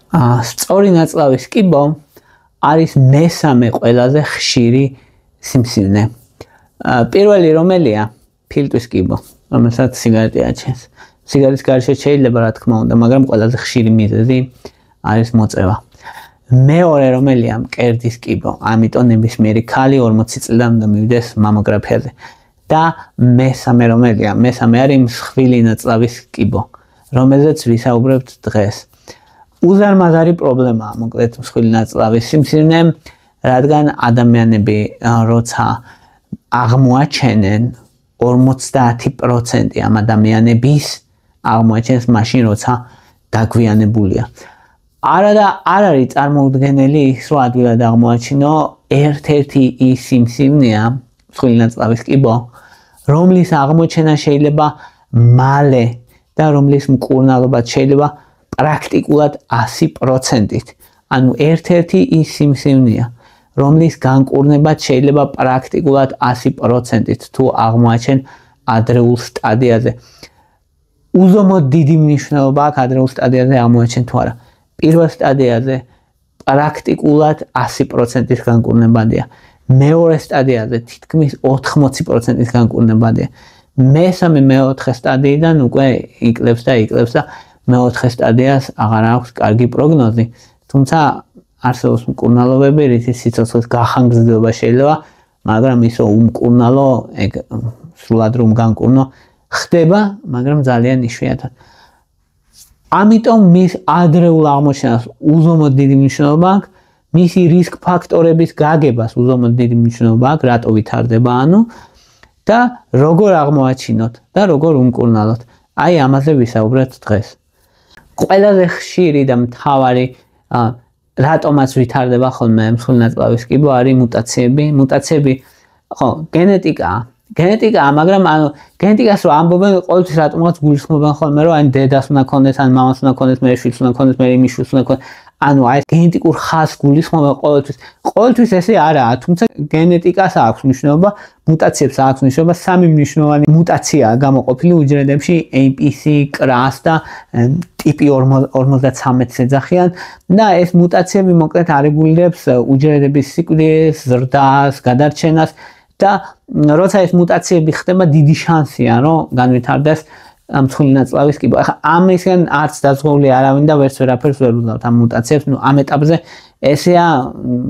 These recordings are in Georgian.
სწორი ნაწლავის კიბო არის მესამე ყველაზე ხშირი სიმსივნე. პირველი რომელია? ფილტვის კიბო, რომელსაც სიგარეტი აჩენს. სიგარეტის გარშე შეიძლება რა თქმა უნდა, მაგრამ ყველაზე ხშირი მიზეზი არის მოწევა. მეორე რომელია? მკერდის კიბო. ამიტომ ნებისმიერი ქალი 40 წლიდან უნდა მივიდეს მამოგრაფიაზე. და მესამე რომელია? მესამე არის მსხვილი ნაწლავის კიბო, რომელზეც ვისაუბრებთ დღეს. უზარმაზარი პრობლემაა მოკლედ მსხვილი ნაწლავის სიმსივნე, რადგან ადამიანები როცა აღმოაჩენენ 50% ამ ადამიანების აღმოაჩენს მაშინ როცა დაგვიანებულია. არა და არ არის წარმოუდგენელი ის რომ ადვილად აღმოაჩინო, ერთ-ერთი ის სიმსივნეა მსხვილი ნაწლავის კიბო, რომლის აღმოჩენა შეიძლება მალე და რომლის მკურნალობაც შეიძლება პრაქტიკულად 100%-ით. ანუ ერთ-ერთი ის სიმსივნეა, რომლის განკურნებაც შეიძლება პრაქტიკულად 100%-ით თუ აღმოაჩენ ადრეულ სტადიაზე. უზომოდ დიდი მნიშვნელობა აქვს ადრეულ სტადიაზე აღმოაჩენ თუ არა. პირველ სტადიაზე პრაქტიკულად 100%-ის განკურნებადია. მეორე სტადიაზე თითქმის 80%-ის განკურნებადია. მესამე მეოთხე სტადიიდან უკვე იკლებს და მეოთხე სტადიას აღარ აქვს კარგი პროგნოზი. თუმცა არსებობს მკურნალობები, რითიც სიცოცხლის გახანგრძლივება შეიძლება, მაგრამ ისო უმკურნალო, ეგ სრულად რომ განკურნო ხდება, მაგრამ ძალიან იშვიათად. ამიტომ მის ადრეულ აღმოჩენას უზომოდ დიდი მნიშვნელობა აქვს, მისი რისკ ფაქტორების გაგებას უზომოდ დიდი მნიშვნელობა აქვს, რატო ვითარდება ანუ და როგორ აღმოაჩინოთ და როგორ უმკურნალოთ. აი ამაზე ვისაუბრეთ დღეს. ყველაზე ხშირი და მთავარი რატომაც ვითარდება ხოლმე მსხვილი ნაწლავის კიბო არის მუტაციები, ხო, გენეტიკაა, მაგრამ ანუ გენეტიკას რომ ამბობენ ყოველთვის რატომაც გულისხმობენ ხოლმე რომ აი დედას უნდა ქონდეს, ან მამას უნდა ქონდეს, მე შვილს უნდა ქონდეს, მე იმის შვილს უნდა ქონდეს. ანუ აი გენეტიკურ ხაზს გულისხმობენ ყოველთვის ესე არაა, თუმცა გენეტიკას აქვს მნიშვნელობა, მუტაციებს აქვს მნიშვნელობა, სამი მნიშვნელოვანი მუტაციაა გამოყოფილი უჯრედებში, APC, CRAS და ტიპი 53-ს ეძახიან და ეს მუტაციები მოკლედ არეგულირებს უჯრედების სიკვდილს, ზრდას, გადარჩენას და როცა ეს მუტაციები ხდება, დიდი შანსია რომ განვითარდეს მსხვილი ნაწლავის კიბო. ახლა ამისგან არც დაზღვეული არავინ და ვერც ვერაფერს ვერ უძლავთ ამ მუტაციებს. ამ ეტაპზე ესეა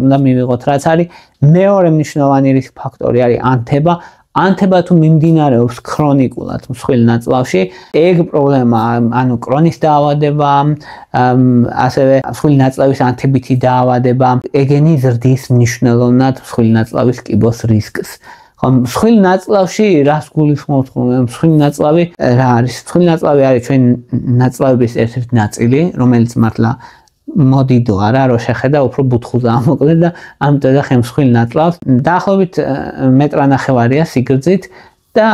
უნდა მივიღოთ რაც არის. მეორე მნიშვნელოვანი რისკ ფაქტორი არის ანთება. ანთება თუ მიმდინარეობს ქრონიკულად მსხვილი ნაწლავში, ეგ პრობლემა, ანუ კრონის დაავადება, ასევე მსხვილი ნაწლავის ანთებითი დაავადება, ეგენი ზრდის მნიშვნელოვნად მსხვილი ნაწლავის კიბოს რისკს. მსხვილი ნაწლავში რას გულისხმობთ ხოლმე? მსხვილი ნაწლავი რა არის? მსხვილი ნაწლავი არის ჩვენი ნაწლავების ერთ-ერთი ნაწილი, რომელიც მართლა მოდიდო არა, რო შეხედა უფრო ბუთხუზაა მოკლედ და ამიტომ ეძახიან მსხვილი ნაწლავს. დაახლოებით მეტრანახევარია სიგრძით და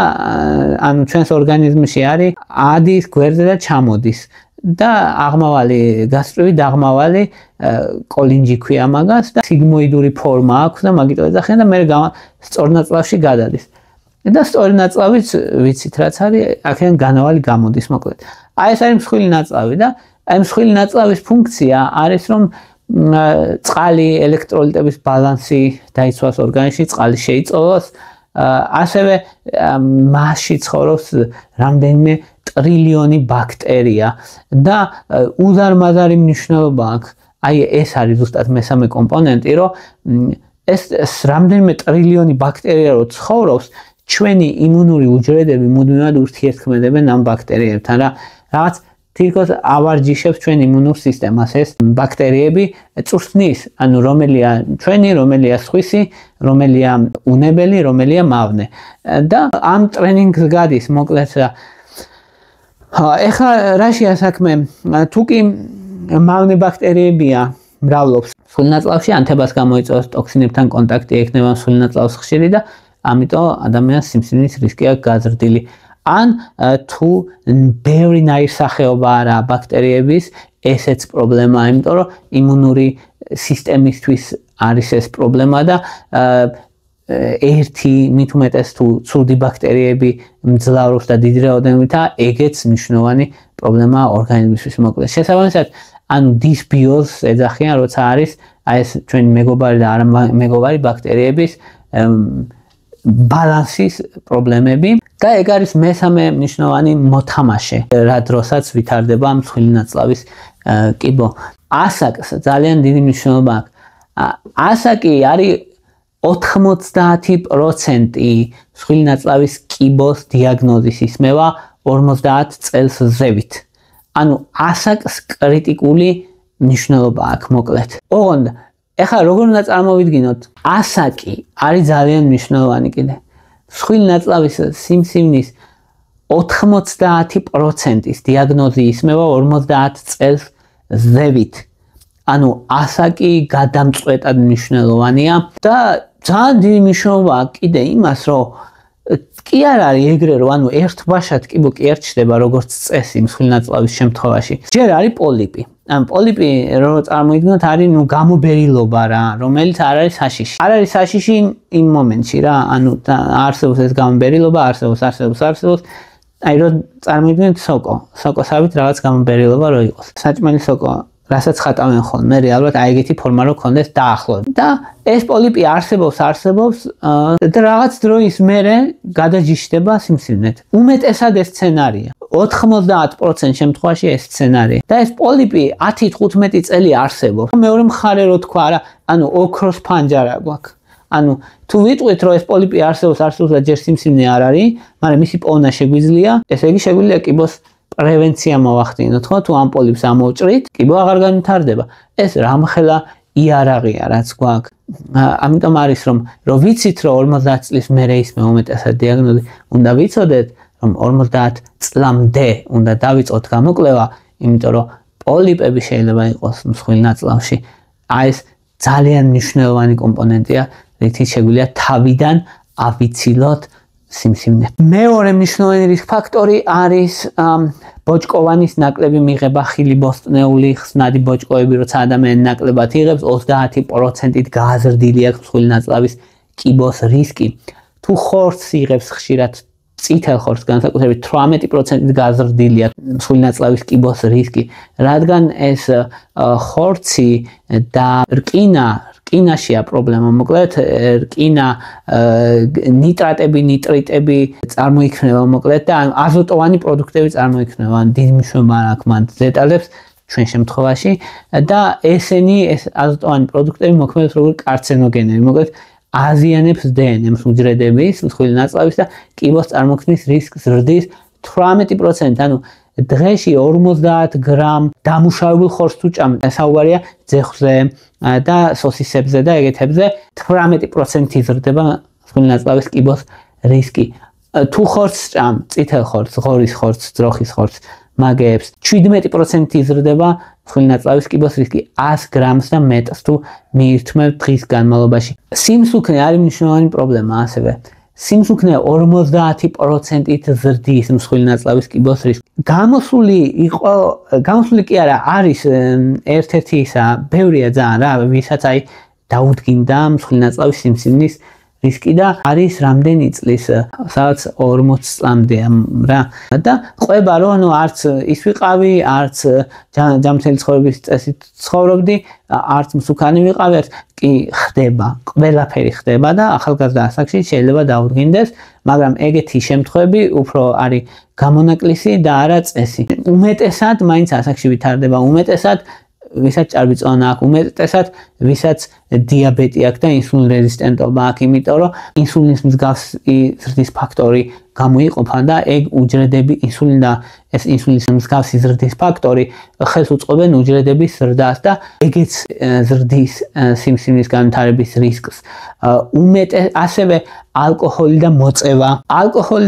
ანუ ჩვენს ორგანიზმში არის ადის გვერდზე და ჩამოდის. და აღმავალი გასწვრივი დაღმავალი კოლინჯი ქვია მაგას და სიგმოიდური ფორმა აქვს და მაგიტო ეძახიან და მე სწორ ნაწლავში გადადის. და სწორი ნაწლავიც ვიცით რაც არის, აქედან განავალი გამოდის მოკლედ. აი ეს არის მსხვილი ნაწლავი და აი მსხვილი ნაწლავის ფუნქცია არის რომ წყალი, ელექტროლიტების ბალანსი დაიცვას ორგანიზმში, წყალი შეიწოვოს, ასევე მასში ცხოვრობს რამდენიმე ტრილიონი ბაქტერია და უზარმაზარი მნიშვნელობა აქვს. აი ეს არის ზუსტად მესამე კომპონენტი, რომ ეს რამდენიმე ტრილიონი ბაქტერია რო ცხოვრობს, ჩვენი იმუნური უჯრედები მუდმივად ურთიერთქმედებენ ამ ბაქტერიებთან რა. რაღაც თითქოს ავარჯიშებს ჩვენ იმუნურ სისტემას ეს ბაქტერიები წვრთნის, ანუ რომელია ჩვენი, რომელია სხვისი, რომელია უნებელი, რომელია მავნე. და ამ ტრენინგს გადის მოკლედ რა. ეხლა რაშია საქმე? თუ კი მავნე ბაქტერიებია მრავლობს მსხვილი ნაწლავში, ანთებას გამოიწვევს, ტოქსინებთან კონტაქტი ექნება მსხვილი ნაწლავის ხშირი და ამიტომ ადამიანს სიმსივნის რისკი აქვს გაზრდილი. ან თუ ბევრი ნაირსახეობა არა ბაქტერიების, ესეც პრობლემაა, იმიტომ რომ იმუნური სისტემისთვის არის ეს პრობლემა და ერთი მით უმეტეს თუ ცუდი ბაქტერიები მძლავრობს და დიდი რაოდენობითა, ეგეც მნიშვნელოვანი პრობლემაა ორგანიზმისთვის მოკლედ. შესაბამისად, ანუ დისბიოზს ეძახიან, როცა არის აი ეს ჩვენი მეგობარი და არა მეგობარი ბაქტერიების ბალანსის პრობლემები და ეგ არის მესამე მნიშვნელოვანი მოთამაშე, რა დროსაც ვითარდება მსხვილი ნაწლავის კიბო. ასაკს ძალიან დიდი მნიშვნელობა აქვს. ასაკი არის 90% მსხვილი ნაწლავის კიბოს დიაგნოზის ისმევა 50 წელს ზევით. ანუ ასაკს კრიტიკული მნიშვნელობა აქვს მოკლედ. ოღონდ ეხლა როგორ უნდა წარმოვიდგინოთ, ასაკი არის ძალიან მნიშვნელოვანი კიდე. მსხვილი ნაწლავის სიმსივნის 90%-ის დიაგნოზი ისმევა 50 წელს ზევით. ანუ ასაკი გადამწყვეტად მნიშვნელოვანია და ძალიან დიდი მნიშვნელობა აქვს კიდე იმას, რომ კი არ არის ეგრე, რომ ანუ ერთ ბაშად კიბო კი არ ჩდება როგორც წესი მსხვილი ნაწლავის შემთხვევაში. ჯერ არის პოლიპი. ან პოლიპი რო წარმოიდგინოთ არის გამობერილობა რა, რომელიც არ არის საშიში. არ არის საშიში იმ მომენტში რა, ანუ არსებობს ეს გამობერილობა, არსებობს. აი რო წარმოიდგინოთ სოკოსავით რაღაც გამობერილობა რო იყოს. საჭმელი სოკო რასაც ხატავენ ხოლმე, რეალურად აი ეგეთი ფორმა რო ქონდეს დაახლოებით. და ეს პოლიპი არსებობს და რაღაც დროის მერე გადაჯიშდება სიმსივნეთ. უმეტესად ეს სცენარია. 90% შემთხვევაში ეს სცენარია. და ეს პოლიპი 10-15 წელი არსებობს. მეორე მხარე რო თქვა რა, ანუ ოქროს ფანჯარა გვაქვს. ანუ თუ ვიტყვით რომ ეს პოლიპი არსებობს და ჯერ სიმსივნე არ არის, მაგრამ მისი პოვნა შეგვიძლია, ესე იგი შეგვიძლია კიბოს პრევენცია მოვახდინოთ, ხო? თუ ამ პოლიპს ამოვჭრით, კიბო აღარ განვითარდება. ეს რამხელა იარაღია, რაც გვაქვს. ამიტომ არის რომ ვიცით რომ 50 წლის მერე ისმე უმეტესად დიაგნოზი, უნდა ვიცოდეთ რომ 50 წლამდე უნდა დავიწყოთ გამოკვლევა, იმიტომ რომ პოლიპები შეიძლება იყოს მსხვილი ნაწლავში. აი ეს ძალიან მნიშვნელოვანი კომპონენტია, რითიც შეგვიძლია თავიდან ავიცილოთ სიმსივნე. მეორე მნიშვნელოვანი რისკ ფაქტორი არის ბოჭკოვანის ნაკლები მიღება, ხილი ბოსტნეული, ხსნადი ბოჭკოები, როცა ადამიანი ნაკლებად იღებს, 30%-ით გაზრდილი აქვს მსხვილი ნაწლავის კიბოს რისკი. თუ ხორცს იღებს ხშირად, წითელ ხორცს განსაკუთრებით 18%-ით გაზრდილია მსხვილი ნაწლავის კიბოს რისკი, რადგან ეს ხორცი და რკინაშია პრობლემა, მოკლედ რკინა, ნიტრატები, ნიტრიტები წარმოიქმნება მოკლედ და აზოტოვანი პროდუქტები წარმოიქმნება, დიდი მნიშვნელობა აქვს მან დეტალებს ჩვენ შემთხვევაში და ეს აზოტოვანი პროდუქტები მოქმედებს როგორც კარცინოგენები, მოკლედ აზიანებს დნმ-ს უჯრედების, მსხვილი ნაწლავის და კიბოს წარმოქმნის რისკს ზრდის 18%, ანუ დღეში 50 გრამ დამუშავებულ ხორცს თუ ჭამ, საუბარია ძეხვზე და სოსისებზე და ეგეთებზე 18% იზრდება მსხვილი ნაწლავის კიბოს რისკი. თუ ხორცს ჭამ, წითელ ხორცს, ღორის ხორცს, ძროხის ხორცს, მაგეებს 17% იზრდება მსხვილი ნაწლავის კიბოს რისკი 100 გრამს და მეტს თუ მიირთმევ დღის განმავლობაში. სიმსუქნე არის მნიშვნელოვანი პრობლემა ასევე. სიმსუქნე 50%-ით ზრდის მსხვილი ნაწლავის კიბოს რისკი. გამოსული კი არა, არის ერთ-ერთი ისა, ბევრია ძალიან რა, ვისაც აი დაუდგინდა მსხვილი ნაწლავის სიმსივნის რისკი და არის რამდენი წლის, სადაც 40 წლამდე რა. და ყვება რომ ანუ არც ის ვიყავი, არც ჯანმრთელი ცხოვრების წესით ცხოვრობდი, არც მსუქანი ვიყავი, კი ხდება, ყველაფერი ხდება და ახალგაზრდა ასაკში შეიძლება დაუდგინდეს, მაგრამ ეგეთი შემთხვევები უფრო არის გამონაკლისი და არა წესი. უმეტესად მაინც ასაკში ვითარდება, უმეტესად ვისაც ჭარბიწონა აქვს, უმეტესად ვისაც დიაბეტი აქვს და ინსულინ რეზისტენტობა აქვს, იმიტომ რომ ინსულინის მსგავსი ზრდის ფაქტორი გამოიყოფა და ეგ უჯრედები ეს ინსულინის მსგავსი ზრდის ფაქტორი ხელს უწყობენ უჯრედების ზრდას და ეგეც ზრდის სიმსივნის განვითარების რისკს. ასევე ალკოჰოლი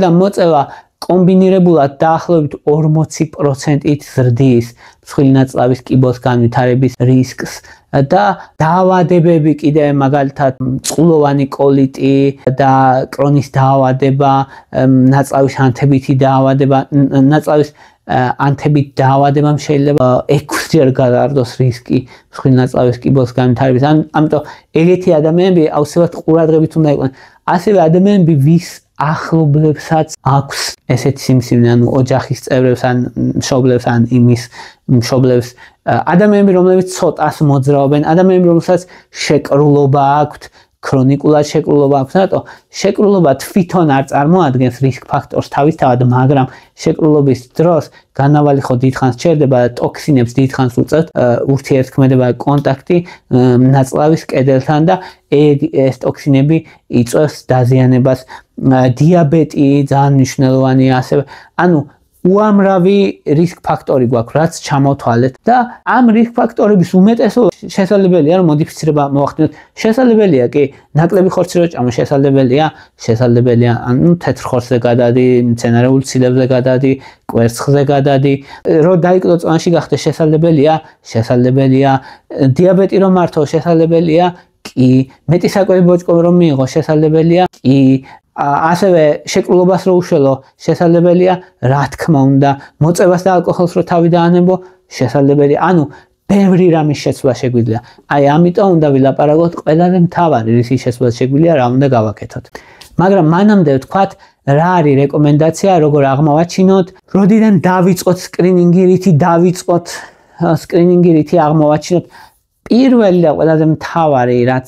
და მოწევა კომბინირებულად დაახლოებით 40%-ით ზრდის მსხვილი ნაწლავის კიბოს განვითარების რისკს და დაავადებები კიდე მაგალითად წყლოვანი კოლიტი და კრონის დაავადება, ნაწლავის ანთებითი დაავადება, ნაწლავის ანთებით დაავადებამ შეიძლება 6-ჯერ გადაარდოს რისკი მსხვილი ნაწლავის კიბოს განვითარების. ამიტომ ეგეთი ადამიანები აუცილებლად ყურადღებით უნდა იყვნენ. ასევე ადამიანები ვის ახლობლებსაც აქვს ესეთი სიმსივნე, ანუ ოჯახის წევრებს ან მშობლებს ან იმის მშობლებს, ადამიანები, რომლებიც ცოტას მოძრაობენ, ადამიანები, რომელსაც შეკრულობა აქვთ, ქრონიკულად შეკრულობა აქვს, რატო? შეკრულობა თვითონ არ წარმოადგენს რისკ ფაქტორს თავისთავად, მაგრამ შეკრულობის დროს განავალი ხო დიდხანს ჩერდება და ტოქსინებს დიდხანს უწევთ ურთიერთქმედება, კონტაქტი ნაწლავის კედელთან და ეს ტოქსინები იწვევს დაზიანებას, დიაბეტი ძალიან მნიშვნელოვანია ასევე. ანუ უამრავი რისკ ფაქტორი გვაქვს, რაც ჩამოთვალეთ და ამ რისკ ფაქტორების უმეტესობა შესაძლებელია რომ მოდიფიცირება მოახდინოთ. შესაძლებელია კი ნაკლები ხორცი რო ჭამო, შესაძლებელია ანუ თეთრ ხორცზე გადადი, მცენარეულ ცილებზე გადადი, კვერცხზე გადადი, რო დაიკლო წვანში გახდე, შესაძლებელია, დიაბეტი რომ მართო, შესაძლებელია, კი, მეტი საკვები ბოჭკო რომ მიიღო, შესაძლებელია, კი, ასევე შეკრულობას რო უშველო, შესაძლებელია, რა თქმა უნდა, მოწევას და ალკოჰოლს რო თავი დაანებო, შესაძლებელია, ანუ ბევრი რამის შეცვლა შეგვიძლია. აი, ამიტომ უნდა ვილაპარაკოთ ყველაზე მთავარი რისის შეცვლა შეგვიძლია, რა უნდა გავაკეთოთ. მაგრამ მანამდე ვთქვათ, რა არის რეკომენდაცია, როგორ აღმოვაჩინოთ, როდიდან დავიწყოთ სკრინინგი, რითი აღმოვაჩინოთ. პირველი და ყველაზე მთავარი რაც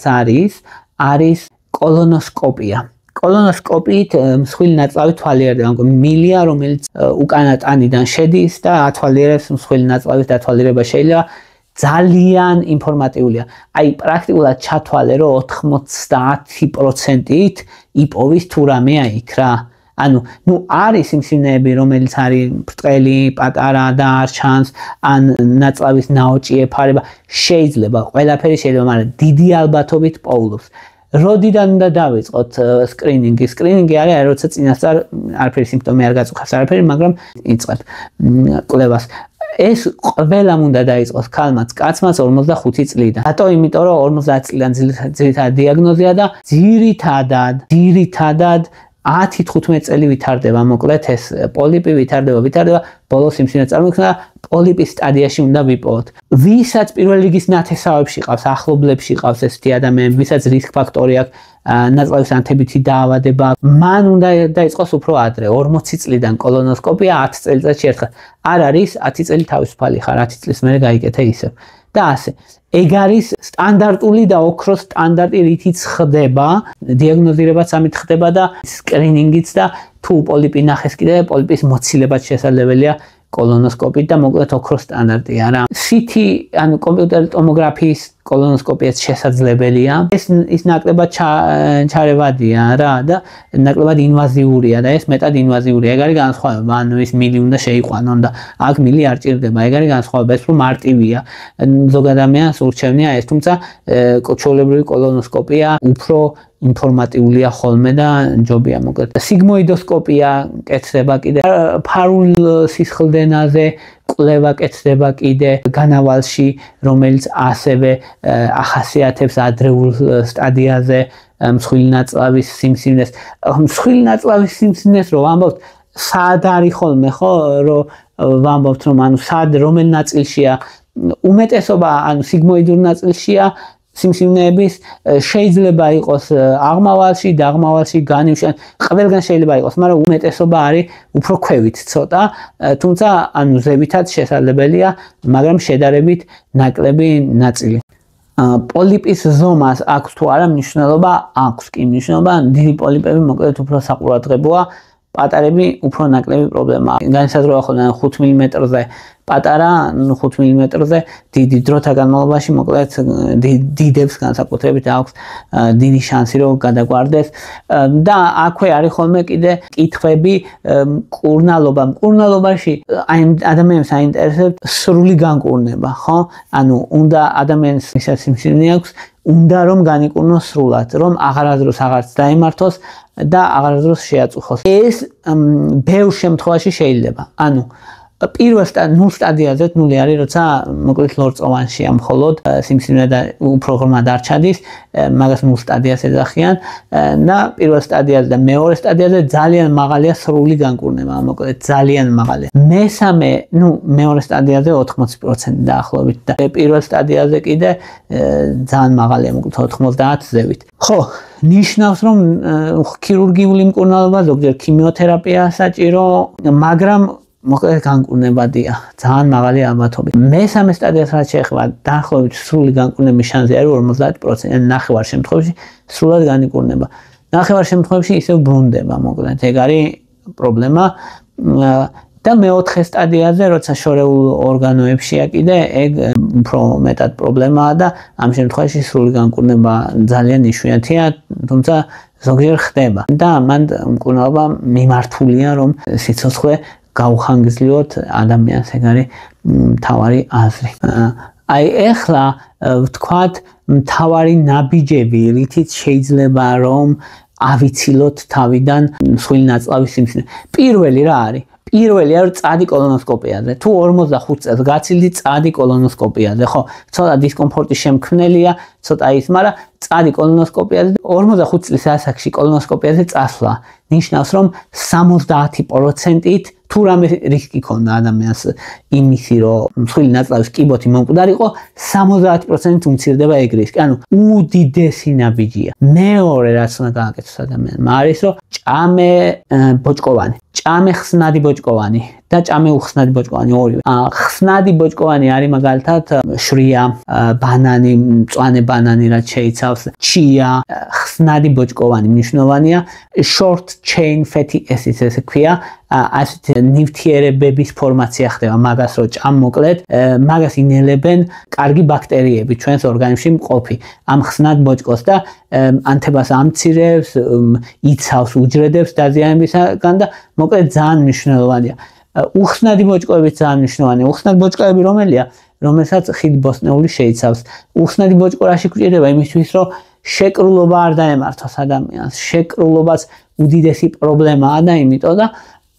არის კოლონოსკოპია. კოლონოსკოპიით მსხვილი ნაწლავი თვალიერდება, მილია, რომელიც უკანა ტანიდან შედის და ათვალიერებს მსხვილი ნაწლავის დათვალიერება შეიძლება. ძალიან ინფორმატიულია. აი, პრაქტიკულად ჩათვალე, რომ 90%-ით იპოვის თუ რამეა იქ რა. ანუ, არის სიმსივნეები, რომელიც არის ბრტყელი, პატარა და არ ჩანს, ან ნაწლავის ნაოჭი ეფარება, შეიძლება, ყველაფერი შეიძლება, მაგრამ დიდი ალბათობით პოულობს. როდიდან უნდა დავიწყოთ სკრინინგი? სკრინინგი არის, როცა წინასწარ არაფერი სიმპტომი არ გაწუხებს არაფერი, მაგრამ იწყებ კვლევას. ეს ყველამ უნდა დაიწყოს ქალმაც, კაცმაც 45 წლიდან. რატო? იმიტომ რომ 50 წლიდან ძირითადად დიაგნოზია და ძირითადად 10-15 წელი ვითარდება, მოკლედ ეს პოლიპი ვითარდება, ბოლოს სიმსივნე წარმოიქმნა, პოლიპის სტადიაში უნდა ვიპოვოთ. ვისაც პირველ რიგის ნათესავებში ყავს, ახლობლებში ყავს ესეთი ადამიანები, ვისაც რისკ ფაქტორი აქვს, ნაწლავის ანთებითი დაავადება, მან უნდა დაიწყოს უფრო ადრე, 40 წლიდან კოლონოსკოპია 10 წელიწადში ერთხელ. არ არის 10 წელი თავისუფალი ხარ, 10 წლის მერე გაიკეთე ისევ. და ასე. ეგ არის სტანდარტული და ოქროს სტანდარტი, რითიც ხდება, დიაგნოზირებაც ამით ხდება და სკრინინგიც და თუ პოლიპი ნახეს კიდე, პოლიპის მოცილებაც შესაძლებელია კოლონოსკოპით და მოკლედ ოქროს სტანდარტია რა. CT, ანუ კომპიუტერული ტომოგრაფიის კოლონოსკოპიაც შესაძლებელია. ეს ნაკლებად ჩარევადია რა და ნაკლებად ინვაზიურია და ეს მეტად ინვაზიურია. ეგ არის განსხვავება, ანუ ის მილი უნდა შეიყვანონ და აქ მილი არ ჭირდება. ეგ არის განსხვავება, ეს უფრო მარტივია. ზოგ ადამიანს ურჩევნია ეს, თუმცა ჩვეულებრივი კოლონოსკოპია უფრო ინფორმატიულია ხოლმე და ჯობია მოკლედ. სიგმოიდოსკოპია კეთდება კიდე, ფარულ სისხლდენაზე კვლევა კეთდება კიდე განავალში, რომელიც ასევე ახასიათებს ადრეულ სტადიაზე მსხვილი ნაწლავის სიმსივნეს. მსხვილი ნაწლავის სიმსივნეს რო ვამბობთ, სად არის ხოლმე ხო, რომ ვამბობთ რომ ანუ სად რომელ ნაწილშია, უმეტესობა ანუ სიგმოიდურ ნაწილშია სიმსივნეების, შეიძლება იყოს აღმავალში, დაღმავალში, განივში, ყველგან შეიძლება იყოს, მაგრამ უმეტესობა არის უფრო ქვევით ცოტა, თუმცა ანუ ზევითაც შესაძლებელია, მაგრამ შედარებით ნაკლები ნაწილი. პოლიპის ზომას აქვს თუ არა მნიშვნელობა? აქვს კი მნიშვნელობა, დიდი პოლიპები მოკლედ უფრო საყურადღებოა, პატარები უფრო ნაკლები პრობლემაა. განსაზღვრება ხოლმე 5 მმ-ზე პატარა, 5 მმ-ზე დიდი დროთა განმავლობაში მოკლედ დიდებს განსაკუთრებით აქვს დიდი შანსი რომ გადაგვარდეს და აქვე არის ხოლმე კიდე კითხვები მკურნალობა. მკურნალობაში აი ადამიანს აინტერესებს სრული განკურნება, ხო? ანუ უნდა ადამიანს ვისაც სიმსივნე აქვს, უნდა რომ განიკურნოს სრულად, რომ აღარასდროს აღარც დაემართოს და აღარასდროს შეაწუხოს. ეს ბევრ შემთხვევაში შეიძლება. ანუ ნულ სტადიაზე, ნული არის, როცა მოკლედ ლორწოვანშია მხოლოდ სიმსივნე და უფრო ღრმა დარჩადის, მაგას ნულ სტადიას ეძახიან და პირველ სტადიაზე და მეორე სტადიაზე ძალიან მაღალია სრული განკურნება, მოკლედ ძალიან მაღალია. მესამე, მეორე სტადიაზე 80% დაახლოებით და პირველ სტადიაზე კიდე ძალიან მაღალია, მოკლედ 90 ზევით. ხო, ნიშნავს რომ ქირურგიული მკურნალობა, ზოგჯერ ქიმიოთერაპია საჭირო, მაგრამ მოკლედ განკურნებადია, ძალიან მაღალი ალბათობით. მესამე სტადიას რაც შეეხება, დაახლოებით სრული განკურნების შანსი არის 50%, ნახევარ შემთხვევაში სრულად განიკურნება. ნახევარ შემთხვევაში ისევ ბრუნდება, მოკლედ ეგ არის პრობლემა. და მეოთხე სტადიაზე, როცა შორეულ ორგანოებშია კიდე, ეგ უფრო მეტად პრობლემაა და ამ შემთხვევაში სრული განკურნება ძალიან იშვიათია, თუმცა ზოგჯერ ხდება. და მან მკურნალობა მიმართულია, რომ სიცოცხლე გაუხანგრძლივოთ ადამიანს, ეგ არის მთავარი აზრი. აი ეხლა ვთქვათ მთავარი ნაბიჯები, რითიც შეიძლება რომ ავიცილოთ თავიდან მსხვილი ნაწლავის სიმსივნე. პირველი რა არის? პირველი არის წადი კოლონოსკოპიაზე. თუ 45 წელს გაცილდი წადი კოლონოსკოპიაზე, ხო? ცოტა დისკომფორტი შემქმნელია, ცოტა ის, მაგრამ წადი კოლონოსკოპიაზე 45 წლის ასაკში კოლონოსკოპიაზე წასვლა ნიშნავს რომ 70%-ით თუ რამე რისკი ქონდა ადამიანს იმისი რომ მსხვილი ნაწლავის კიბოთი მომკვდარიყო 70%-ით უმცირდება ეგ რისკი. ანუ უდიდესი ნაბიჯია. მეორე რაც უნდა გააკეთოს ადამიანმა არის რომ ჭამე ბოჭკოვანი, ჭამე ხსნადი ბოჭკოვანი და ჭამე უხსნადი ბოჭკოვანი ორივე. ხსნადი ბოჭკოვანი არის მაგალითად შვრია, ბანანი, მწვანე ბანანი რაც შეიცავს, ჩია, ხსნადი ბოჭკოვანი მნიშვნელოვანია, short chain fatty acids ესე ქვია, ასეთ ნივთიერებების ფორმაცია ხდება მაგას რო ჭამ მოკლედ, მაგას ინელებენ კარგი ბაქტერიები ჩვენს ორგანიზმში მყოფი. ამ ხსნად ბოჭკოს და ანთებას ამცირებს, იცავს უჯრედებს დაზიანებისგან და მოკლედ ძალიან მნიშვნელოვანია. უხსნადი ბოჭკოები ძალიან მნიშვნელოვანია. უხსნადი ბოჭკოები რომელია? რომელსაც ხიდბოსტნეული შეიცავს. უხსნადი ბოჭკო რაში გვჭირდება? იმისთვის რომ შეკრულობა არ დაემართოს ადამიანს. შეკრულობაც უდიდესი პრობლემაა და იმიტომ და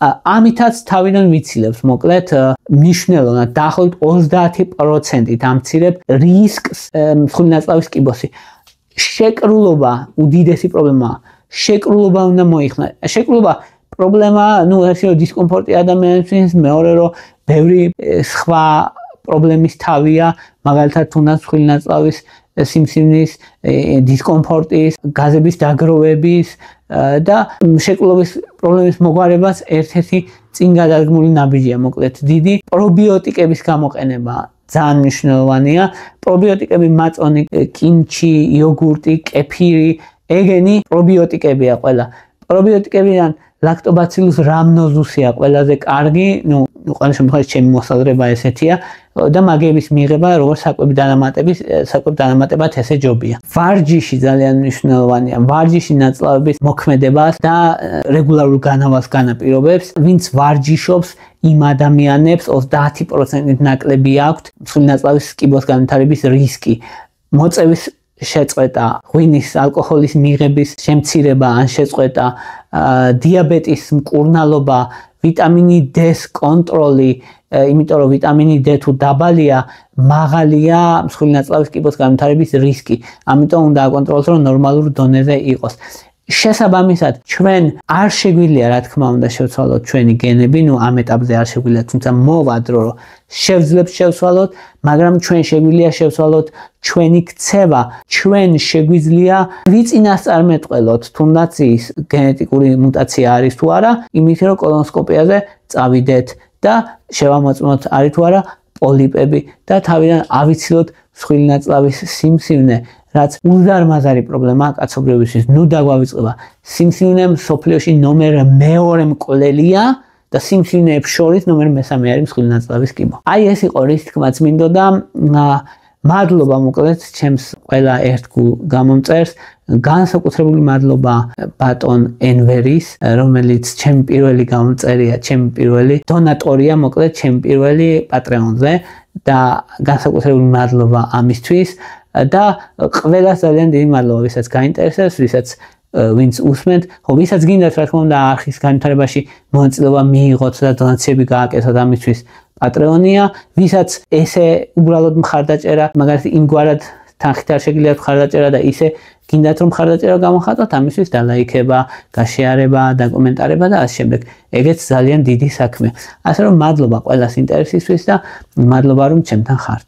ამითაც თავიდან ვიცილებს მოკლედ მნიშვნელოვნად დაახლოებით 30%-ით ამცირებ რისკს მსხვილი ნაწლავის კიბოსი. შეკრულობა უდიდესი პრობლემაა. შეკრულობა უნდა მოიხსნა. შეკრულობა პრობლემა, ერთი რომ დისკომფორტი ადამიანისთვის, მეორე რომ ბევრი სხვა პრობლემის თავია, მაგალითად თუნდაც მსხვილი ნაწლავის სიმსივნის, დისკომფორტის, გაზების დაგროვების და შეკრულობის პრობლემის მოგვარებას ერთ-ერთი წინ გადადგმული ნაბიჯია, მოკლედ დიდი პრობიოტიკების გამოყენება ძალიან მნიშვნელოვანია. პრობიოტიკები მაწონი, კინჩი, იოგურტი, კეფირი, ეგენი პრობიოტიკებია ყველა. პრობიოტიკებიდან ლაქტობაცილუს რამნოზუსია ყველაზე კარგი, ყველა შემთხვევაში ჩემი მოსაზრება ესეთია და მაგების მიღება როგორც საკვები დანამატებად ესე ჯობია. ვარჯიში ძალიან მნიშვნელოვანია. ვარჯიში ნაწლავების მოქმედებას და რეგულარულ განავალს განაპირობებს. ვინც ვარჯიშობს, იმ ადამიანებს 30%-ით ნაკლები აქვთ მსხვილი ნაწლავის კიბოს განვითარების რისკი. მოწევის შეწყვეტა, ღვინის, ალკოჰოლის მიღების შემცირება ან შეწყვეტა, დიაბეტის მკურნალობა, ვიტამინი D-ს კონტროლი, იმიტომ რომ ვიტამინი D თუ დაბალია, მაღალია მსხვილი ნაწლავის კიბოს განვითარების რისკი. ამიტომ უნდა აკონტროლოს, რომ ნორმალურ დონეზე იყოს. შესაბამისად, ჩვენ არ შეგვიძლია, რა თქმა უნდა, შევცვალოთ ჩვენი გენები, ამ ეტაპზე არ შეგვიძლია, თუმცა მოვადრო, რომ შევძლებთ შევცვალოთ, მაგრამ ჩვენ შეგვიძლია შევცვალოთ ჩვენი ქცევა, ჩვენ შეგვიძლია ვიწინასწარმეტყველოთ, თუნდაც ის გენეტიკური მუტაცია არის თუ არა, იმით რომ კოლონოსკოპიაზე წავიდეთ და შევამოწმოთ არის თუ არა პოლიპები და თავიდან ავიცილოთ მსხვილი ნაწლავის სიმსივნე. რაც უზარმაზარი პრობლემაა კაცობრიობისთვის. ნუ დაგვავიწყება. სიმსივნე მსოფლიოში ნომერ მეორე მკვლელია და სიმსივნეებს შორის ნომერ მესამე არის მსხვილი ნაწლავის კიბო. აი ეს იყო რის თქმაც მინდოდა. მადლობა მოკლედ ჩემს ყველა ერთგულ გამომწერს. განსაკუთრებული მადლობა ბატონ ენვერის, რომელიც ჩემი პირველი გამომწერია, ჩემი პირველი დონატორია, მოკლედ ჩემი პირველი პატრეონზე და განსაკუთრებული მადლობა ამისთვის. და ყველას ძალიან დიდი მადლობა, ვისაც გაინტერესებს, ვისაც ვინც უსმენთ, ხო ვისაც გინდათ რა თქმა უნდა არხის განვითარებაში მონაწილეობა მიიღოთ და დონაციები გააკეთოთ ამისთვის პატრეონია, ვისაც ესე უბრალოდ მხარდაჭერა, მაგალითად იმგვარად თანხით არ შეგიძლიათ მხარდაჭერა და ისე გინდათ რომ მხარდაჭერა გამოვხატოთ, ამისთვის დალაიქება, გაშეარება, დაკომენტარება და ასე შემდეგ. ეგეც ძალიან დიდი საქმეა. ასე რომ მადლობა ყველას ინტერესისთვის და მადლობა რომ ჩემთან ხართ.